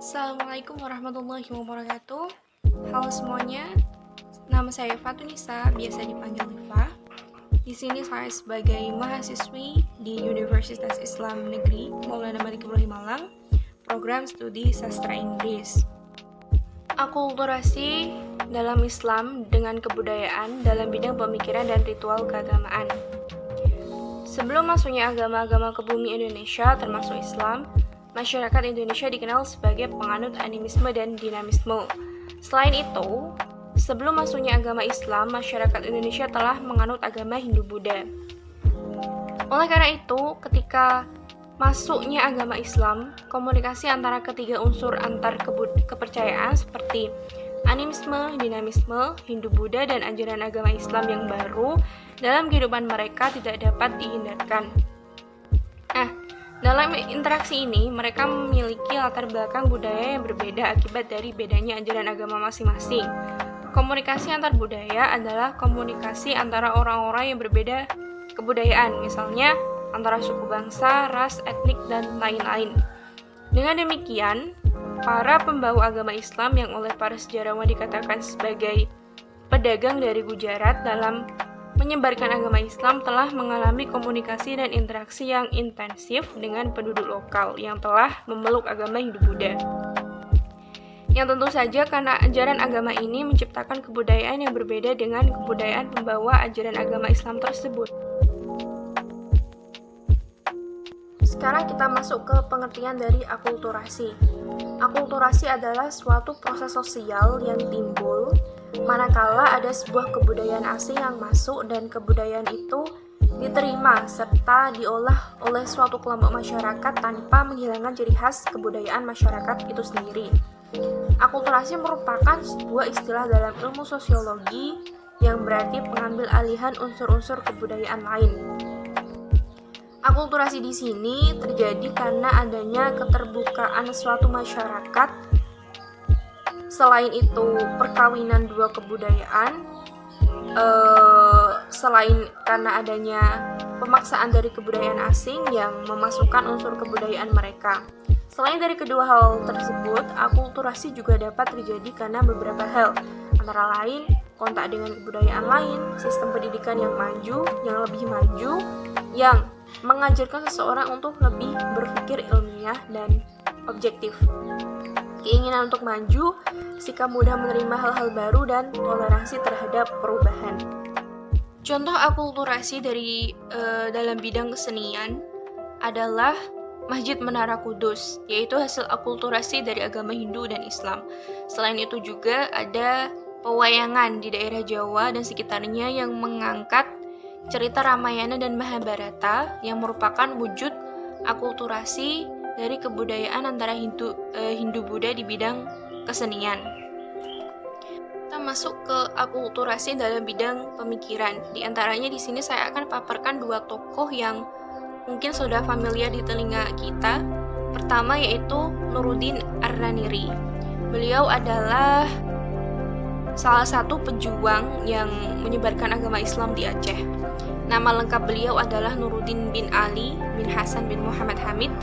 Assalamualaikum warahmatullahi wabarakatuh. Halo semuanya, nama saya Fatunisa, biasa dipanggil Liva. Di sini saya sebagai mahasiswi di Universitas Islam Negeri Maulana Malik Ibrahim Malang, program studi sastra Inggris. Akulturasi dalam Islam dengan kebudayaan dalam bidang pemikiran dan ritual keagamaan. Sebelum masuknya agama-agama ke bumi Indonesia, termasuk Islam, masyarakat Indonesia dikenal sebagai penganut animisme dan dinamisme. Selain itu, sebelum masuknya agama Islam, masyarakat Indonesia telah menganut agama Hindu-Buddha. Oleh karena itu, ketika masuknya agama Islam, komunikasi antara ketiga unsur antar kepercayaan seperti animisme, dinamisme, Hindu-Buddha, dan ajaran agama Islam yang baru dalam kehidupan mereka tidak dapat dihindarkan. Dalam interaksi ini, mereka memiliki latar belakang budaya yang berbeda akibat dari bedanya ajaran agama masing-masing. Komunikasi antar budaya adalah komunikasi antara orang-orang yang berbeda kebudayaan, misalnya antara suku bangsa, ras, etnik, dan lain-lain. Dengan demikian, para pembawa agama Islam yang oleh para sejarawan dikatakan sebagai pedagang dari Gujarat dalam menyebarkan agama Islam telah mengalami komunikasi dan interaksi yang intensif dengan penduduk lokal yang telah memeluk agama Hindu-Buddha. Yang tentu saja karena ajaran agama ini menciptakan kebudayaan yang berbeda dengan kebudayaan pembawa ajaran agama Islam tersebut. Sekarang kita masuk ke pengertian dari akulturasi. Akulturasi adalah suatu proses sosial yang timbul manakala ada sebuah kebudayaan asing yang masuk dan kebudayaan itu diterima serta diolah oleh suatu kelompok masyarakat tanpa menghilangkan ciri khas kebudayaan masyarakat itu sendiri. Akulturasi merupakan sebuah istilah dalam ilmu sosiologi yang berarti pengambil alihan unsur-unsur kebudayaan lain. Akulturasi di sini terjadi karena adanya keterbukaan suatu masyarakat. Selain itu, perkawinan dua kebudayaan, selain karena adanya pemaksaan dari kebudayaan asing yang memasukkan unsur kebudayaan mereka. Selain dari kedua hal tersebut, akulturasi juga dapat terjadi karena beberapa hal, antara lain kontak dengan kebudayaan lain, sistem pendidikan yang maju, yang lebih maju, yang mengajarkan seseorang untuk lebih berpikir ilmiah dan objektif. Keinginan untuk maju, sikap mudah menerima hal-hal baru, dan toleransi terhadap perubahan. Contoh akulturasi dalam bidang kesenian adalah Masjid Menara Kudus, yaitu hasil akulturasi dari agama Hindu dan Islam. Selain itu juga ada pewayangan di daerah Jawa dan sekitarnya yang mengangkat cerita Ramayana dan Mahabharata yang merupakan wujud akulturasi dari kebudayaan antara Hindu-Buddha di bidang kesenian. Kita masuk ke akulturasi dalam bidang pemikiran. Di antaranya di sini saya akan paparkan dua tokoh yang mungkin sudah familiar di telinga kita. Pertama yaitu Nuruddin Ar-Raniri. Beliau adalah salah satu pejuang yang menyebarkan agama Islam di Aceh. Nama lengkap beliau adalah Nuruddin bin Ali bin Hasan bin Muhammad Hamid.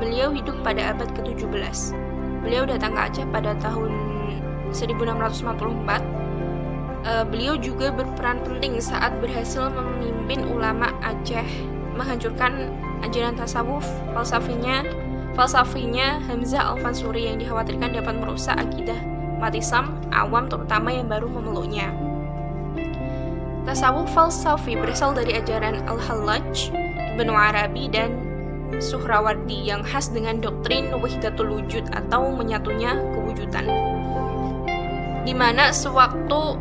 Beliau hidup pada abad ke-17. Beliau datang ke Aceh pada tahun 1654. Beliau juga berperan penting saat berhasil memimpin ulama Aceh menghancurkan ajaran tasawuf falsafinya Hamzah Al-Fansuri yang dikhawatirkan dapat merusak akidah umat Islam awam terutama yang baru memeluknya. Tasawuf falsafi berasal dari ajaran Al-Hallaj, Ibnu Arabi, dan Suhrawardi yang khas dengan doktrin Wahdatul Wujud atau menyatunya kewujudan, di mana sewaktu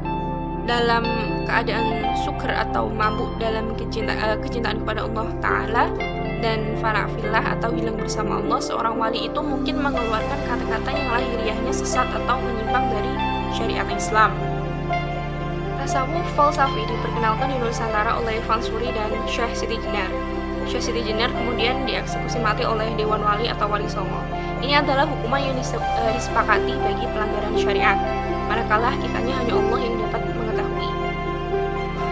dalam keadaan syukur atau mabuk dalam kecintaan kepada Allah Ta'ala dan fana fillah atau hilang bersama Allah, seorang wali itu mungkin mengeluarkan kata-kata yang lahiriahnya sesat atau menyimpang dari syariat Islam. Tasawuf falsafi diperkenalkan di Nusantara oleh Fansuri dan Syekh Siti Jenar. Syekh Siti Jenar kemudian dieksekusi mati oleh Dewan Wali atau Wali Songo. Ini adalah hukuman yang disepakati bagi pelanggaran syariat, manakala hakikatnya hanya Allah yang dapat mengetahui.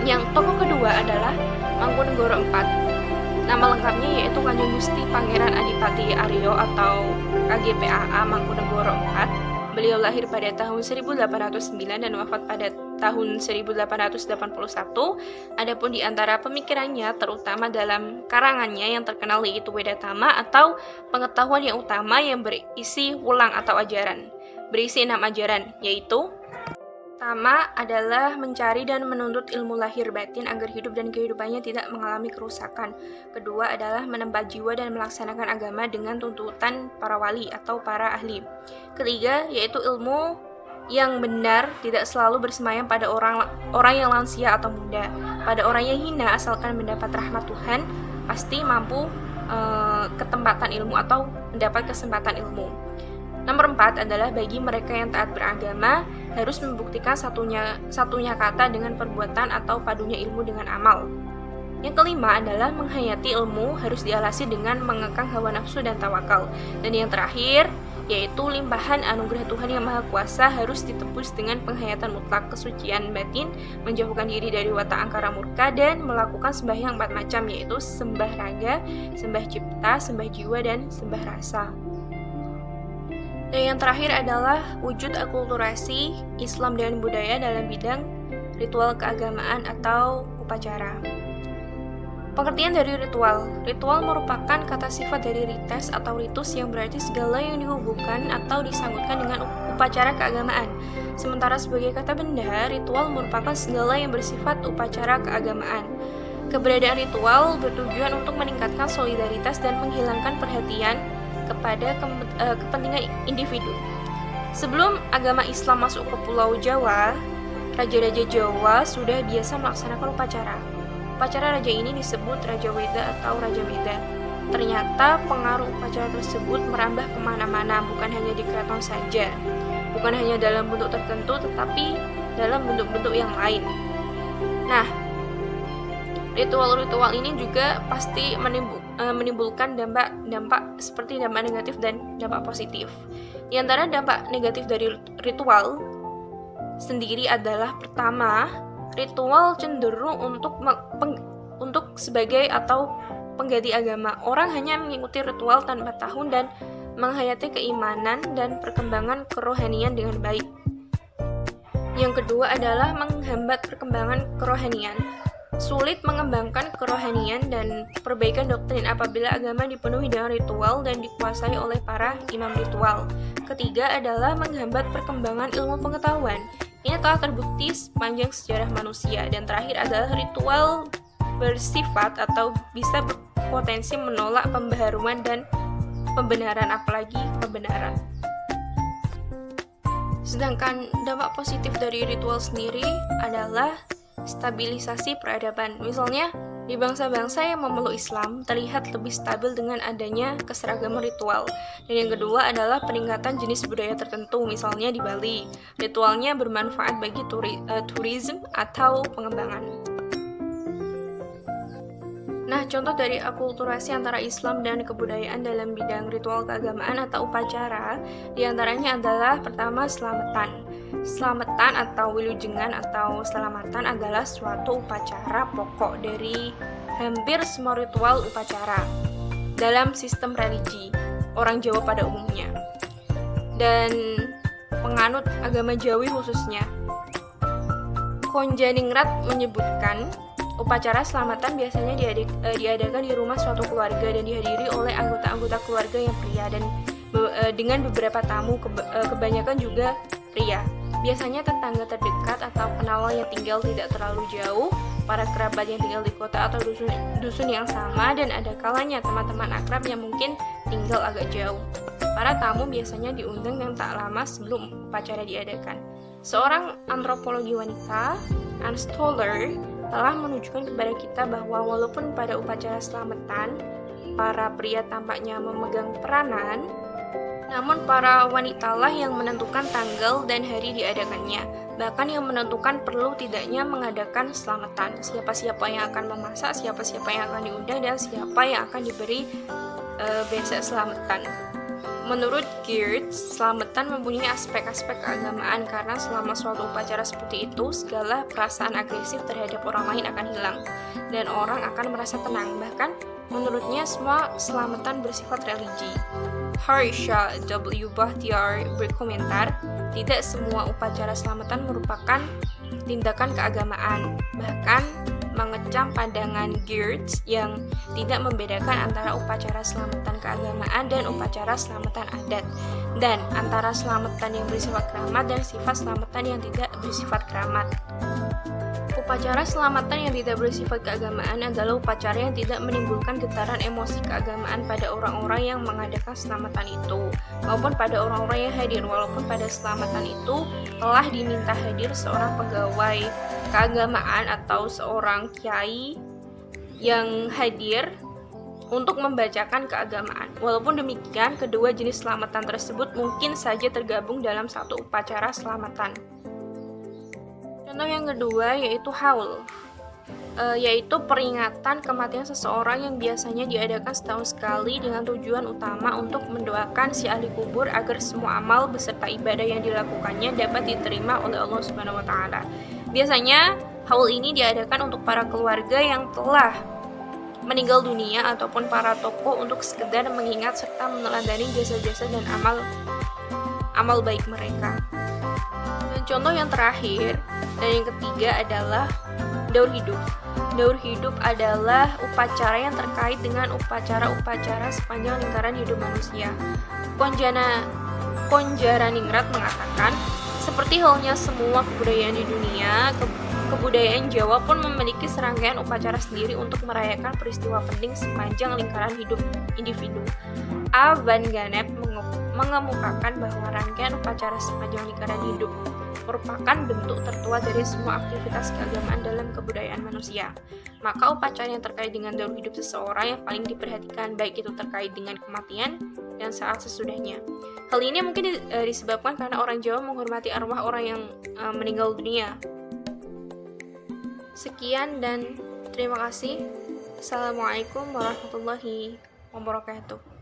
Yang tokoh kedua adalah Mangkunegoro IV. Nama lengkapnya yaitu Kanjeng Gusti Pangeran Adipati Aryo atau KGPAA Mangkunegoro IV. Beliau lahir pada tahun 1809 dan wafat pada tahun 1881. Adapun di antara pemikirannya, terutama dalam karangannya yang terkenal yaitu Wedatama atau pengetahuan yang utama yang berisi ulang atau ajaran. Berisi 6 ajaran, yaitu pertama adalah mencari dan menuntut ilmu lahir batin agar hidup dan kehidupannya tidak mengalami kerusakan. Kedua adalah menempa jiwa dan melaksanakan agama dengan tuntutan para wali atau para ahli. Ketiga yaitu ilmu yang benar tidak selalu bersemayam pada orang yang lansia atau muda. Pada orang yang hina asalkan mendapat rahmat Tuhan pasti mampu ketempatan ilmu atau mendapat kesempatan ilmu. Nomor 4 adalah bagi mereka yang taat beragama harus membuktikan satunya kata dengan perbuatan atau padunya ilmu dengan amal. Yang kelima adalah menghayati ilmu harus dialasi dengan mengekang hawa nafsu dan tawakal. Dan yang terakhir yaitu limpahan anugerah Tuhan yang Maha Kuasa harus ditebus dengan penghayatan mutlak, kesucian batin, menjauhkan diri dari watak angkara murka, dan melakukan sembahyang 4 macam yaitu sembah raga, sembah cipta, sembah jiwa, dan sembah rasa. Dan yang terakhir adalah wujud akulturasi Islam dan budaya dalam bidang ritual keagamaan atau upacara. Pengertian dari ritual. Ritual merupakan kata sifat dari rites atau ritus yang berarti segala yang dihubungkan atau disangkutkan dengan upacara keagamaan. Sementara sebagai kata benda, ritual merupakan segala yang bersifat upacara keagamaan. Keberadaan ritual bertujuan untuk meningkatkan solidaritas dan menghilangkan perhatian kepada kepentingan individu. Sebelum agama Islam masuk ke Pulau Jawa, raja-raja Jawa sudah biasa melaksanakan upacara. Upacara raja ini disebut Raja Weda atau Raja Meda. Ternyata pengaruh upacara tersebut merambah kemana-mana, bukan hanya di keraton saja, bukan hanya dalam bentuk tertentu, tetapi dalam bentuk-bentuk yang lain. Nah, ritual-ritual ini juga pasti menimbulkan dampak seperti dampak negatif dan dampak positif. Di antara dampak negatif dari ritual sendiri adalah pertama, ritual cenderung untuk sebagai atau pengganti agama. Orang hanya mengikuti ritual tanpa tahu dan menghayati keimanan dan perkembangan kerohanian dengan baik. Yang kedua adalah menghambat perkembangan kerohanian. Sulit mengembangkan kerohanian dan perbaikan doktrin apabila agama dipenuhi dengan ritual dan dikuasai oleh para imam ritual. Ketiga adalah menghambat perkembangan ilmu pengetahuan. Ini telah terbukti sepanjang sejarah manusia. Dan terakhir adalah ritual bersifat atau bisa berpotensi menolak pembaharuan dan pembenaran, apalagi kebenaran. Sedangkan dampak positif dari ritual sendiri adalah stabilisasi peradaban. Misalnya, di bangsa-bangsa yang memeluk Islam terlihat lebih stabil dengan adanya keseragaman ritual. Dan yang kedua adalah peningkatan jenis budaya tertentu, misalnya di Bali. Ritualnya bermanfaat bagi tourism atau pengembangan. Nah, contoh dari akulturasi antara Islam dan kebudayaan dalam bidang ritual keagamaan atau upacara diantaranya adalah pertama, selamatan. Selamatan atau wilujengan atau selamatan adalah suatu upacara pokok dari hampir semua ritual upacara dalam sistem religi orang Jawa pada umumnya dan penganut agama Jawi khususnya. Konjaningrat menyebutkan upacara selamatan biasanya diadakan di rumah suatu keluarga dan dihadiri oleh anggota-anggota keluarga yang pria dan dengan beberapa tamu, kebanyakan juga pria. Biasanya tetangga terdekat atau penawal yang tinggal tidak terlalu jauh, para kerabat yang tinggal di kota atau dusun yang sama, dan ada kalanya teman-teman akrab yang mungkin tinggal agak jauh. Para tamu biasanya diundang yang tak lama sebelum upacara diadakan. Seorang antropologi wanita, Ann Stoller, telah menunjukkan kepada kita bahwa walaupun pada upacara selamatan para pria tampaknya memegang peranan, namun para wanitalah yang menentukan tanggal dan hari diadakannya. Bahkan yang menentukan perlu tidaknya mengadakan selamatan. Siapa-siapa yang akan memasak, siapa-siapa yang akan diundang, dan siapa yang akan diberi besak selamatan. Menurut Geertz, selamatan mempunyai aspek-aspek keagamaan karena selama suatu upacara seperti itu, segala perasaan agresif terhadap orang lain akan hilang dan orang akan merasa tenang. Bahkan Menurutnya semua selamatan bersifat religi. Harsha W. Bahtiar berkomentar, tidak semua upacara selamatan merupakan tindakan keagamaan. Bahkan mengecam pandangan Geertz yang tidak membedakan antara upacara selamatan keagamaan dan upacara selamatan adat, dan antara selamatan yang bersifat keramat dan sifat selamatan yang tidak bersifat keramat. Upacara selamatan yang tidak bersifat keagamaan adalah upacara yang tidak menimbulkan getaran emosi keagamaan pada orang-orang yang mengadakan selamatan itu, maupun pada orang-orang yang hadir, walaupun pada selamatan itu telah diminta hadir seorang pegawai keagamaan atau seorang kiai yang hadir untuk membacakan keagamaan. Walaupun demikian, kedua jenis selamatan tersebut mungkin saja tergabung dalam satu upacara selamatan. Contoh yang kedua yaitu haul, yaitu peringatan kematian seseorang yang biasanya diadakan setahun sekali dengan tujuan utama untuk mendoakan si ahli kubur agar semua amal beserta ibadah yang dilakukannya dapat diterima oleh Allah Subhanahu wa taala. Biasanya haul ini diadakan untuk para keluarga yang telah meninggal dunia ataupun para tokoh untuk sekedar mengingat serta meneladani jasa-jasa dan amal baik mereka. Contoh yang terakhir dan yang ketiga adalah daur hidup. Daur hidup adalah upacara yang terkait dengan upacara-upacara sepanjang lingkaran hidup manusia. Konjaraningrat mengatakan, seperti halnya semua kebudayaan di dunia, kebudayaan Jawa pun memiliki serangkaian upacara sendiri untuk merayakan peristiwa penting sepanjang lingkaran hidup individu. A. Van Gennep mengemukakan bahwa rangkaian upacara sepanjang lingkaran hidup merupakan bentuk tertua dari semua aktivitas keagamaan dalam kebudayaan manusia. Maka upacara yang terkait dengan daur hidup seseorang yang paling diperhatikan, baik itu terkait dengan kematian dan saat sesudahnya. Hal ini mungkin disebabkan karena orang Jawa menghormati arwah orang yang meninggal dunia. Sekian dan terima kasih. Assalamualaikum warahmatullahi wabarakatuh.